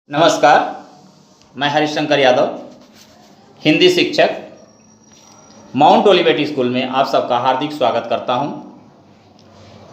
नमस्कार, मैं हरिशंकर यादव, हिंदी शिक्षक, माउंट ओलिवेट स्कूल में आप सबका हार्दिक स्वागत करता हूं।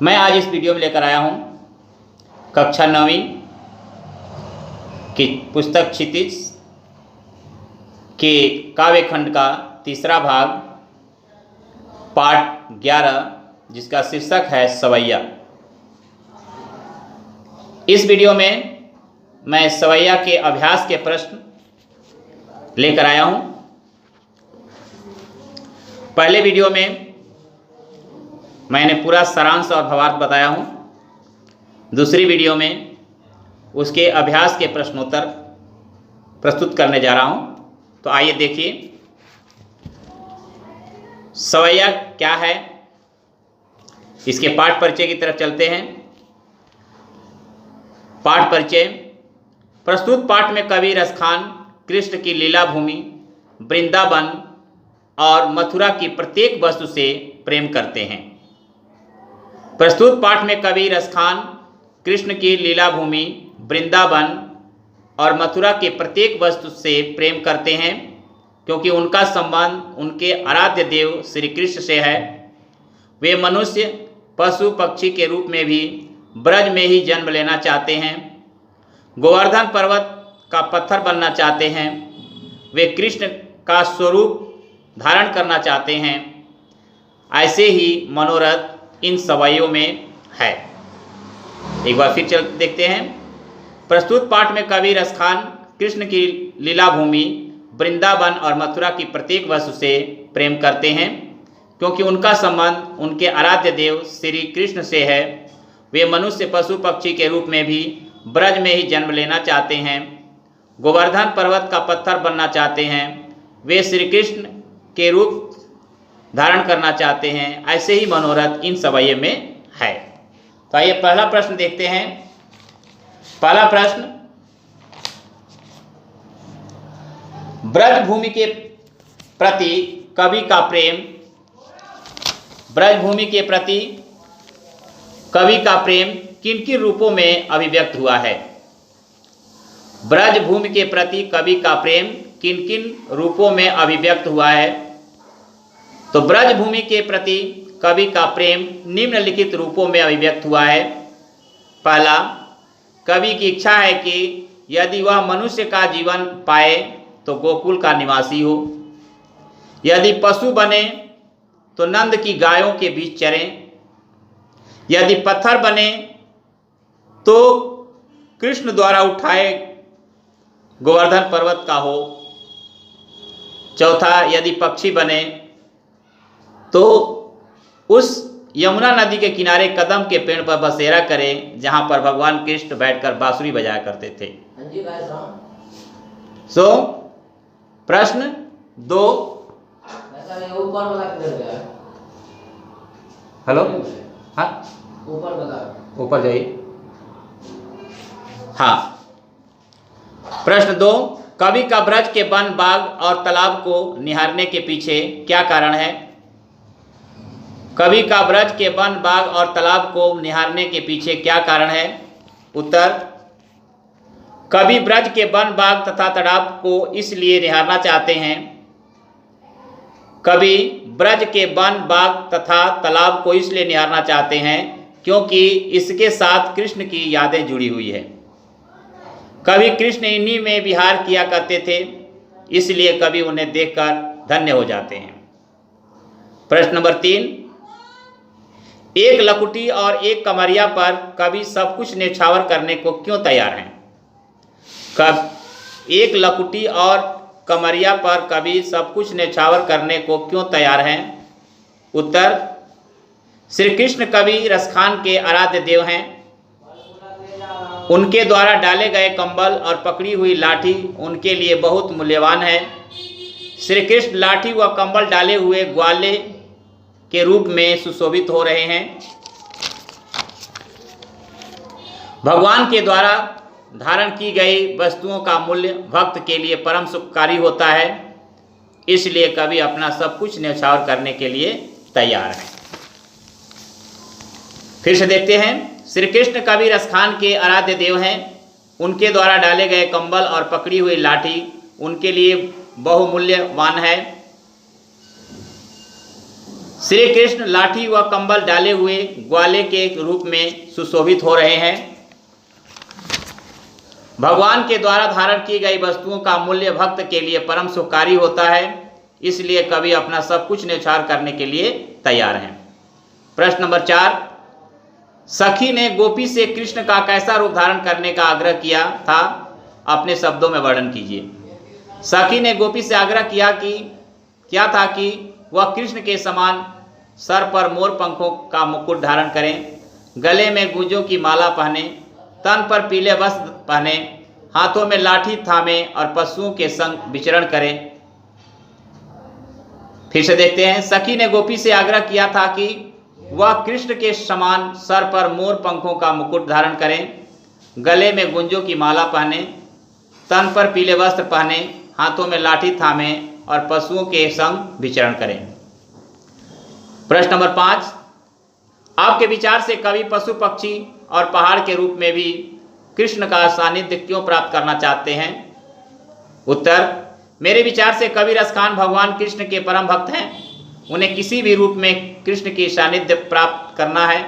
मैं आज इस वीडियो में लेकर आया हूं कक्षा 9वीं की पुस्तक क्षितिज के काव्य खंड का तीसरा भाग, पाठ 11, जिसका शीर्षक है सवैया। इस वीडियो में मैं सवैया के अभ्यास के प्रश्न लेकर आया हूं। पहले वीडियो में मैंने पूरा सारांश और भावार्थ बताया हूं। दूसरी वीडियो में उसके अभ्यास के प्रश्नोत्तर प्रस्तुत करने जा रहा हूं। तो आइए देखिए सवैया क्या है। इसके पाठ परिचय की तरफ चलते हैं। पाठ परिचय। प्रस्तुत पाठ में कवि रसखान कृष्ण की लीला भूमि वृंदावन और मथुरा की प्रत्येक वस्तु से प्रेम करते हैं। प्रस्तुत पाठ में कवि रसखान कृष्ण की लीला भूमि वृंदावन और मथुरा के प्रत्येक वस्तु से प्रेम करते हैं, क्योंकि उनका संबंध उनके आराध्य देव श्री कृष्ण से है। वे मनुष्य, पशु, पक्षी के रूप में भी ब्रज में ही जन्म लेना चाहते हैं। गोवर्धन पर्वत का पत्थर बनना चाहते हैं। वे कृष्ण का स्वरूप धारण करना चाहते हैं। ऐसे ही मनोरथ इन सवैयों में है। एक बार फिर चल देखते हैं। प्रस्तुत पाठ में कवि रसखान कृष्ण की लीला भूमि वृंदावन और मथुरा की प्रत्येक वस्तु से प्रेम करते हैं, क्योंकि उनका संबंध उनके आराध्य देव श्री कृष्ण से है। वे मनुष्य, पशु, पक्षी के रूप में भी ब्रज में ही जन्म लेना चाहते हैं। गोवर्धन पर्वत का पत्थर बनना चाहते हैं। वे श्री कृष्ण के रूप धारण करना चाहते हैं। ऐसे ही मनोरथ इन सवैयों में है। तो आइए पहला प्रश्न देखते हैं। पहला प्रश्न, ब्रज भूमि के प्रति कवि का प्रेम। ब्रज भूमि के प्रति कवि का प्रेम किन किन रूपों में अभिव्यक्त हुआ है? ब्रज भूमि के प्रति कवि का प्रेम किन किन रूपों में अभिव्यक्त हुआ है? तो ब्रज भूमि के प्रति कवि का प्रेम निम्नलिखित रूपों में अभिव्यक्त हुआ है। पहला, कवि की इच्छा है कि यदि वह मनुष्य का जीवन पाए तो गोकुल का निवासी हो। यदि पशु बने तो नंद की गायों के बीच चरें। यदि पत्थर बने तो कृष्ण द्वारा उठाए गोवर्धन पर्वत का हो। चौथा, यदि पक्षी बने तो उस यमुना नदी के किनारे कदम के पेड़ पर बसेरा करें, जहां पर भगवान कृष्ण बैठकर बांसुरी बजाया करते थे। सो प्रश्न 2। हेलो, हाँ ऊपर जाइए। हाँ, प्रश्न 2, कवि का ब्रज के वन, बाग और तालाब को निहारने के पीछे क्या कारण है? कवि का ब्रज के वन, बाग और तालाब को निहारने के पीछे क्या कारण है? उत्तर, कवि ब्रज के वन, बाग तथा तालाब को इसलिए निहारना चाहते हैं। कवि ब्रज के वन, बाग तथा तालाब को इसलिए निहारना चाहते हैं क्योंकि इसके साथ कृष्ण की यादें जुड़ी हुई है। कवि कृष्ण इन्हीं में विहार किया करते थे, इसलिए कवि उन्हें देखकर धन्य हो जाते हैं। प्रश्न नंबर 3, एक लकुटी और एक कमरिया पर कवि सब कुछ न्यौछावर करने को क्यों तैयार हैं? एक लकुटी और कमरिया पर कवि सब कुछ न्यौछावर करने को क्यों तैयार हैं? उत्तर, श्री कृष्ण कवि रसखान के आराध्य देव हैं। उनके द्वारा डाले गए कंबल और पकड़ी हुई लाठी उनके लिए बहुत मूल्यवान है। श्री कृष्ण लाठी व कंबल डाले हुए ग्वाले के रूप में सुशोभित हो रहे हैं। भगवान के द्वारा धारण की गई वस्तुओं का मूल्य भक्त के लिए परम सुखकारी होता है, इसलिए कवि अपना सब कुछ न्यौछावर करने के लिए तैयार हैं। फिर से देखते हैं। श्री कृष्ण कवि रसखान के आराध्य देव हैं। उनके द्वारा डाले गए कंबल और पकड़ी हुई लाठी उनके लिए बहुमूल्यवान है। श्री कृष्ण लाठी व कंबल डाले हुए ग्वाले के रूप में सुशोभित हो रहे हैं। भगवान के द्वारा धारण की गई वस्तुओं का मूल्य भक्त के लिए परम सुखकारी होता है, इसलिए कवि अपना सब कुछ न्यौछावर करने के लिए तैयार हैं। प्रश्न नंबर 4, सखी ने गोपी से कृष्ण का कैसा रूप धारण करने का आग्रह किया था, अपने शब्दों में वर्णन कीजिए। सखी ने गोपी से आग्रह किया था कि वह कृष्ण के समान सर पर मोर पंखों का मुकुट धारण करें, गले में गुंजों की माला पहने, तन पर पीले वस्त्र पहने, हाथों में लाठी थामे और पशुओं के संग विचरण करें। फिर से देखते हैं, सखी ने गोपी से आग्रह किया था कि वह कृष्ण के समान सर पर मोर पंखों का मुकुट धारण करें, गले में गुंजों की माला पहने, तन पर पीले वस्त्र पहने, हाथों में लाठी थामे और पशुओं के संग विचरण करें। प्रश्न नंबर 5, आपके विचार से कवि पशु पक्षी और पहाड़ के रूप में भी कृष्ण का सानिध्य क्यों प्राप्त करना चाहते हैं? उत्तर, मेरे विचार से कवि रसखान भगवान कृष्ण के परम भक्त हैं। उन्हें किसी भी रूप में कृष्ण की सानिध्य प्राप्त करना है।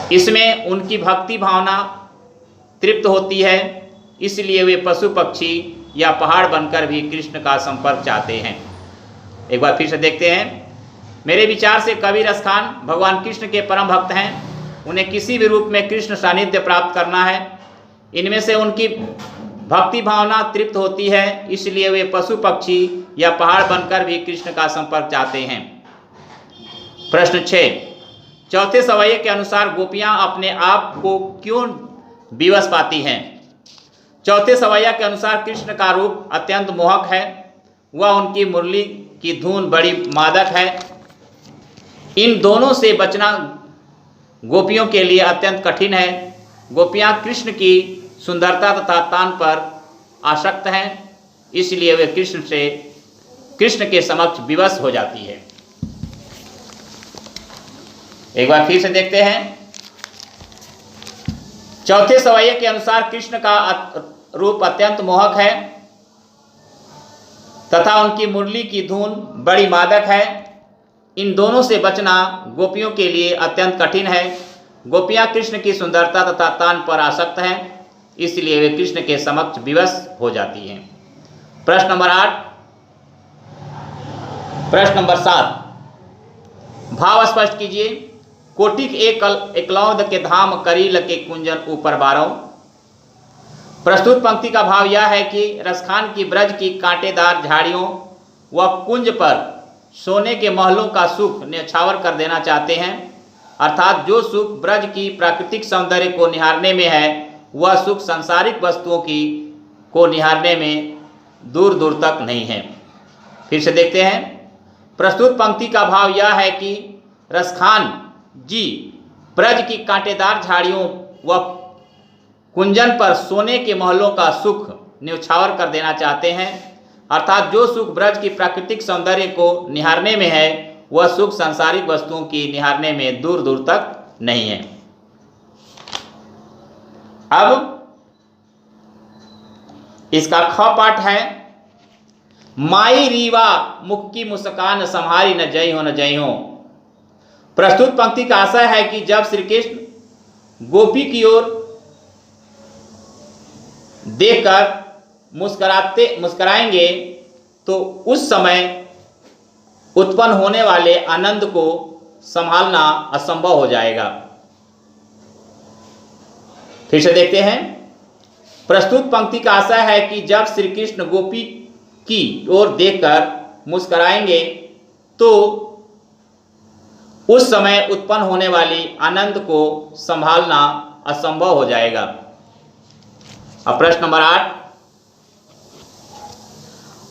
इसमें उनकी भक्ति भावना तृप्त होती है, इसलिए वे पशु पक्षी या पहाड़ बनकर भी कृष्ण का संपर्क चाहते हैं। एक बार फिर से देखते हैं, मेरे विचार से कवि रसखान भगवान कृष्ण के परम भक्त हैं। उन्हें किसी भी रूप में कृष्ण सानिध्य प्राप्त करना है। इनमें से उनकी भक्ति भावना तृप्त होती है, इसलिए वे पशु पक्षी या पहाड़ बनकर भी कृष्ण का संपर्क चाहते हैं। प्रश्न 6, चौथे सवैये के अनुसार गोपियां अपने आप को क्यों विवश पाती हैं? चौथे सवैया के अनुसार कृष्ण का रूप अत्यंत मोहक है, वह उनकी मुरली की धुन बड़ी मादक है। इन दोनों से बचना गोपियों के लिए अत्यंत कठिन है। गोपियां कृष्ण की सुंदरता तथा तान पर आसक्त हैं, इसलिए वे कृष्ण के समक्ष विवश हो जाती है। एक बार फिर से देखते हैं, चौथे सवैये के अनुसार कृष्ण का रूप अत्यंत मोहक है तथा उनकी मुरली की धुन बड़ी मादक है। इन दोनों से बचना गोपियों के लिए अत्यंत कठिन है। गोपियां कृष्ण की सुंदरता तथा तान पर आसक्त हैं, इसलिए वे कृष्ण के समक्ष विवश हो जाती हैं। प्रश्न नंबर 8, प्रश्न नंबर 7, भाव स्पष्ट कीजिए। कोटिक एकलौद के धाम करील के कुंजन ऊपर बारों। प्रस्तुत पंक्ति का भाव यह है कि रसखान की ब्रज की कांटेदार झाड़ियों व कुंज पर सोने के महलों का सुख न्यौछावर कर देना चाहते हैं, अर्थात जो सुख ब्रज की प्राकृतिक सौंदर्य को निहारने में है, वह सुख सांसारिक वस्तुओं को निहारने में दूर दूर तक नहीं है। फिर से देखते हैं, प्रस्तुत पंक्ति का भाव यह है कि रसखान जी ब्रज की कांटेदार झाड़ियों व कुंजन पर सोने के महलों का सुख न्यौछावर कर देना चाहते हैं, अर्थात जो सुख ब्रज की प्राकृतिक सौंदर्य को निहारने में है, वह सुख सांसारिक वस्तुओं की निहारने में दूर दूर तक नहीं है। अब इसका ख पाठ है, माई रीवा मुख की मुस्कान संहारी न जई हो। प्रस्तुत पंक्ति का आशय है कि जब श्री कृष्ण गोपी की ओर देखकर मुस्कराएंगे तो उस समय उत्पन्न होने वाले आनंद को संभालना असंभव हो जाएगा। फिर से देखते हैं, प्रस्तुत पंक्ति का आशय है कि जब श्री कृष्ण गोपी की ओर देखकर मुस्कराएंगे तो उस समय उत्पन्न होने वाली आनंद को संभालना असंभव हो जाएगा। अब प्रश्न नंबर 8,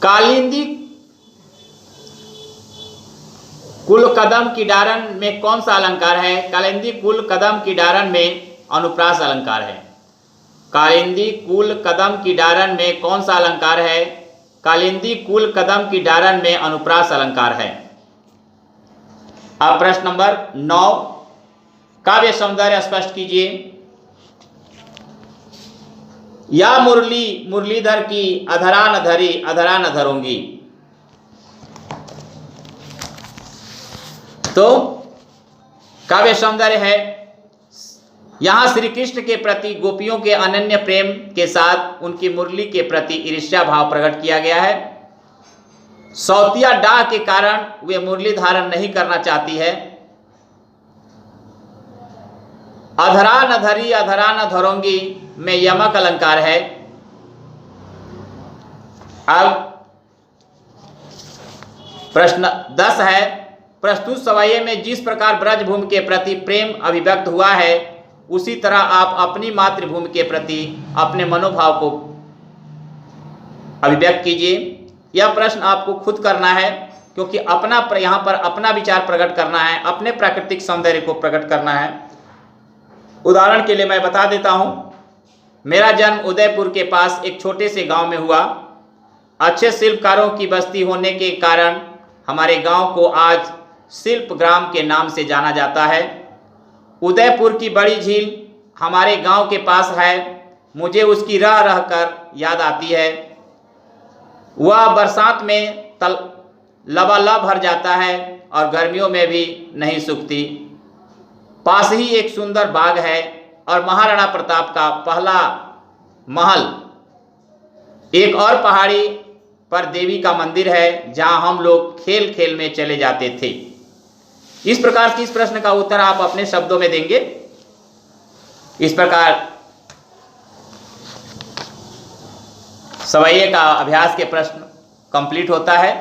कालिंदी कुल कदम की डारन में कौन सा अलंकार है? कालिंदी कुल कदम की डारन में अनुप्रास अलंकार है। कालिंदी कुल कदम की डारन में कौन सा अलंकार है? कालिंदी कुल कदम की डारन में अनुप्रास अलंकार है। अब प्रश्न नंबर 9, काव्य सौंदर्य स्पष्ट कीजिए। या मुरली मुरलीधर की अधरा न धरी अधरा न धरूंगी। तो काव्य सौंदर्य है, यहां श्री कृष्ण के प्रति गोपियों के अनन्य प्रेम के साथ उनकी मुरली के प्रति ईर्ष्या भाव प्रकट किया गया है। सौतिया डाह के कारण वे मुरली धारण नहीं करना चाहती है। अधरा न धरी अधरा न धरूंगी में यमक अलंकार है। अब प्रश्न 10 है, प्रस्तुत सवाये में जिस प्रकार ब्रजभूमि के प्रति प्रेम अभिव्यक्त हुआ है उसी तरह आप अपनी मातृभूमि के प्रति अपने मनोभाव को अभिव्यक्त कीजिए। यह प्रश्न आपको खुद करना है, क्योंकि अपना यहाँ पर अपना विचार प्रकट करना है, अपने प्राकृतिक सौंदर्य को प्रकट करना है। उदाहरण के लिए मैं बता देता हूँ, मेरा जन्म उदयपुर के पास एक छोटे से गांव में हुआ। अच्छे शिल्पकारों की बस्ती होने के कारण हमारे गांव को आज शिल्प ग्राम के नाम से जाना जाता है। उदयपुर की बड़ी झील हमारे गांव के पास है। मुझे उसकी रह रह कर याद आती है। वह बरसात में लबालब भर जाता है और गर्मियों में भी नहीं सूखती। पास ही एक सुंदर बाग है और महाराणा प्रताप का पहला महल। एक और पहाड़ी पर देवी का मंदिर है जहां हम लोग खेल खेल में चले जाते थे। इस प्रकार की इस प्रश्न का उत्तर आप अपने शब्दों में देंगे। इस प्रकार सवैये का अभ्यास के प्रश्न कंप्लीट होता है।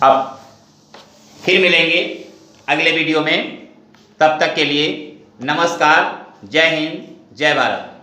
अब फिर मिलेंगे अगले वीडियो में। तब तक के लिए नमस्कार, जय हिंद, जय भारत।